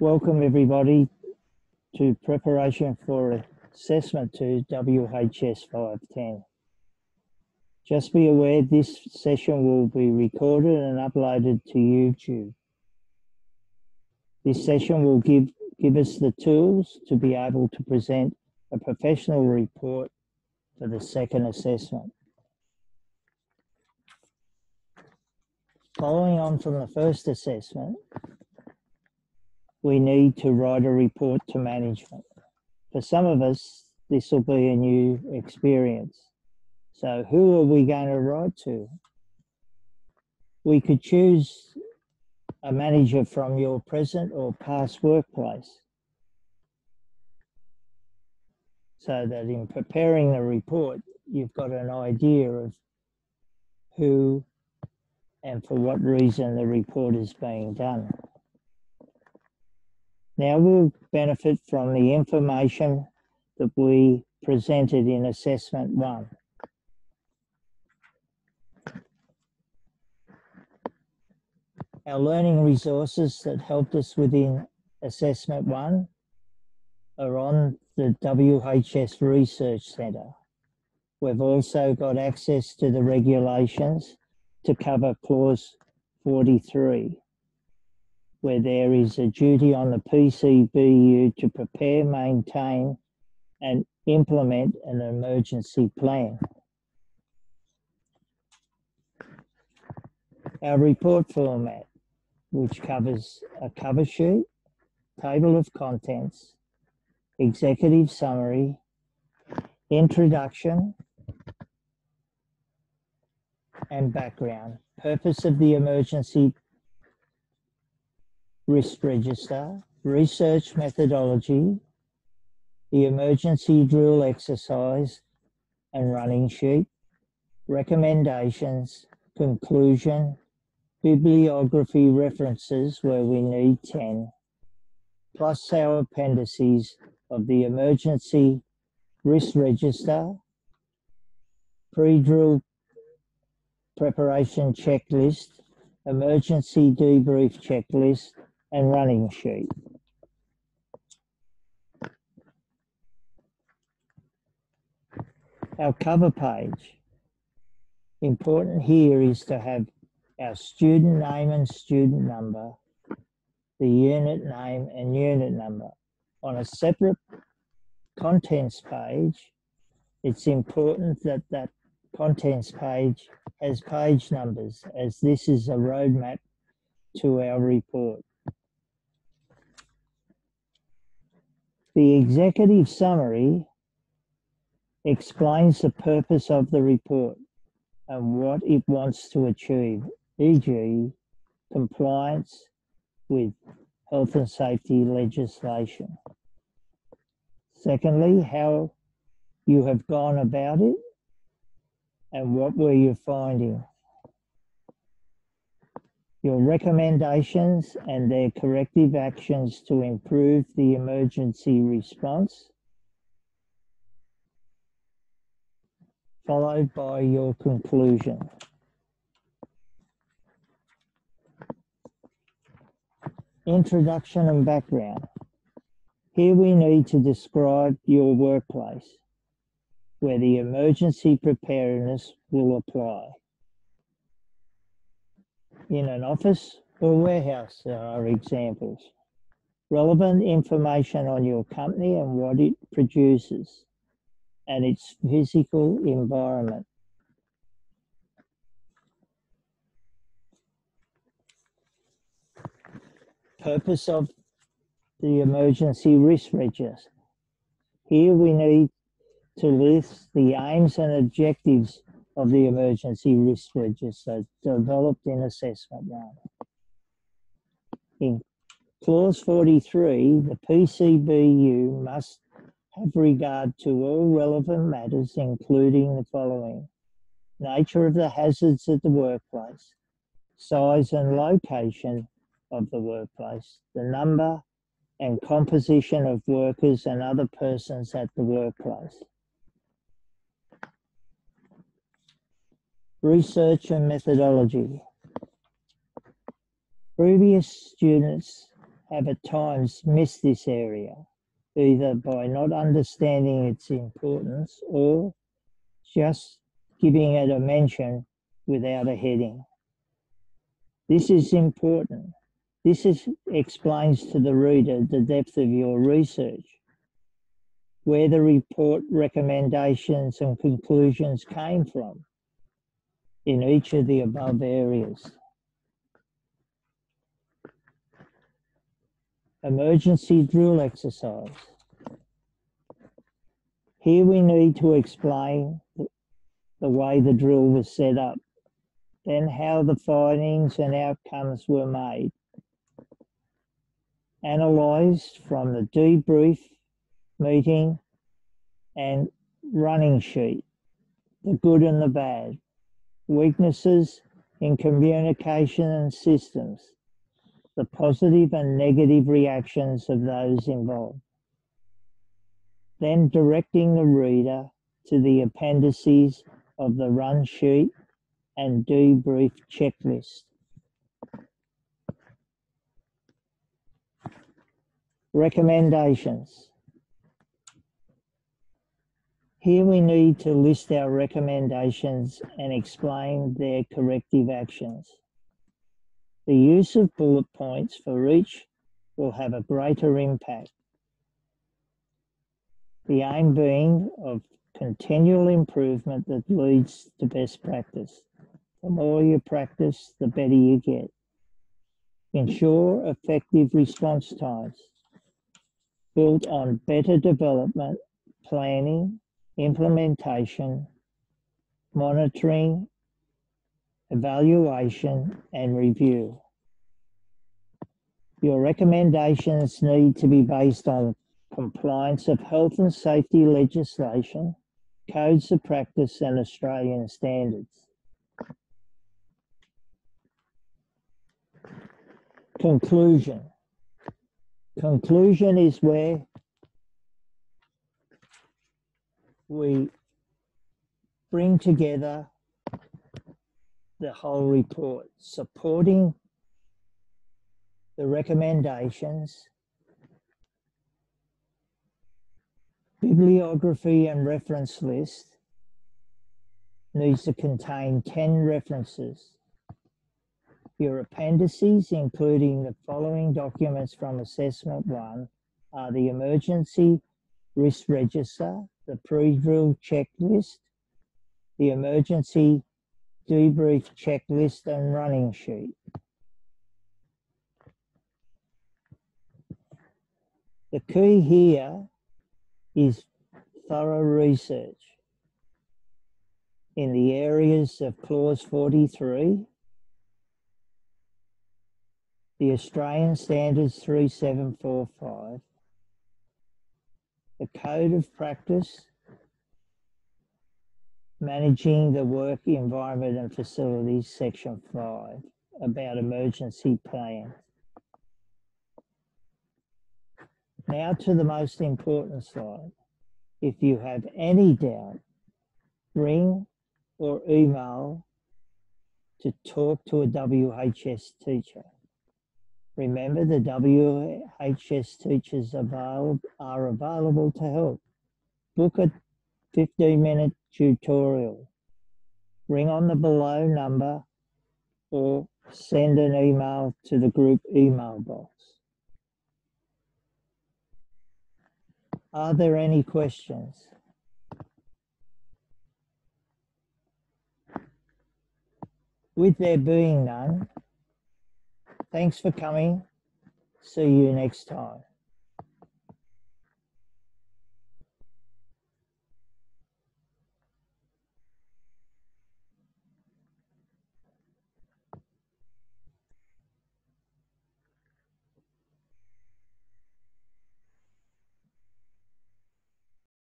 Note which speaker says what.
Speaker 1: Welcome everybody to preparation for assessment to WHS 510. Just be aware this session will be recorded and uploaded to YouTube. This session will give us the tools to be able to present a professional report for the second assessment. Following on from the first assessment, we need to write a report to management. For some of us, this will be a new experience. So who are we going to write to? We could choose a manager from your present or past workplace, so that in preparing the report, you've got an idea of who and for what reason the report is being done. Now we'll benefit from the information that we presented in assessment 1. Our learning resources that helped us within assessment 1 are on the WHS Research Centre. We've also got access to the regulations to cover clause 43, where there is a duty on the PCBU to prepare, maintain, and implement an emergency plan. Our report format, which covers a cover sheet, table of contents, executive summary, introduction, and background. Purpose of the emergency risk register, research methodology, the emergency drill exercise and running sheet, recommendations, conclusion, bibliography references where we need 10, plus our appendices of the emergency risk register, pre-drill preparation checklist, emergency debrief checklist, and running sheet. Our cover page. Important here is to have our student name and student number, the unit name and unit number. On a separate contents page, it's important that that contents page has page numbers, as this is a roadmap to our report. The executive summary explains the purpose of the report and what it wants to achieve, e.g., compliance with health and safety legislation. Secondly, how you have gone about it and what were you finding. Your recommendations and their corrective actions to improve the emergency response, followed by your conclusion. Introduction and background. Here we need to describe your workplace, where the emergency preparedness will apply. In an office or warehouse are examples. Relevant information on your company and what it produces and its physical environment. Purpose of the emergency risk register. Here we need to list the aims and objectives of the emergency risk register developed in assessment 1. In clause 43, the PCBU must have regard to all relevant matters, including the following: nature of the hazards at the workplace, size and location of the workplace, the number and composition of workers and other persons at the workplace. Research and methodology. Previous students have at times missed this area, either by not understanding its importance or just giving it a mention without a heading. This is important. Explains to the reader the depth of your research, where the report recommendations and conclusions came from in each of the above areas. Emergency drill exercise. Here we need to explain the way the drill was set up, then how the findings and outcomes were made, analysed from the debrief, meeting and running sheet, the good and the bad, weaknesses in communication and systems, the positive and negative reactions of those involved. Then directing the reader to the appendices of the run sheet and debrief checklist. Recommendations. Here we need to list our recommendations and explain their corrective actions. The use of bullet points for each will have a greater impact. The aim being of continual improvement that leads to best practice. The more you practice, the better you get. Ensure effective response times built on better development, planning, implementation, monitoring, evaluation, and review. Your recommendations need to be based on compliance of health and safety legislation, codes of practice, and Australian standards. Conclusion. Conclusion is where we bring together the whole report, supporting the recommendations, bibliography and reference list needs to contain 10 references. Your appendices, including the following documents from Assessment 1, are the Emergency Risk Register, the Pre-Drill Checklist, the Emergency Debrief Checklist and Running Sheet. The key here is thorough research in the areas of Clause 43, the Australian Standards 3745, the Code of Practice, Managing the Work Environment and Facilities, Section 5, about emergency plans. Now to the most important slide. If you have any doubt, ring or email to talk to a WHS teacher. Remember, the WHS teachers are available to help. Book a 15-minute tutorial. Ring on the below number or send an email to the group email box. Are there any questions? With there being none, thanks for coming. See you next time.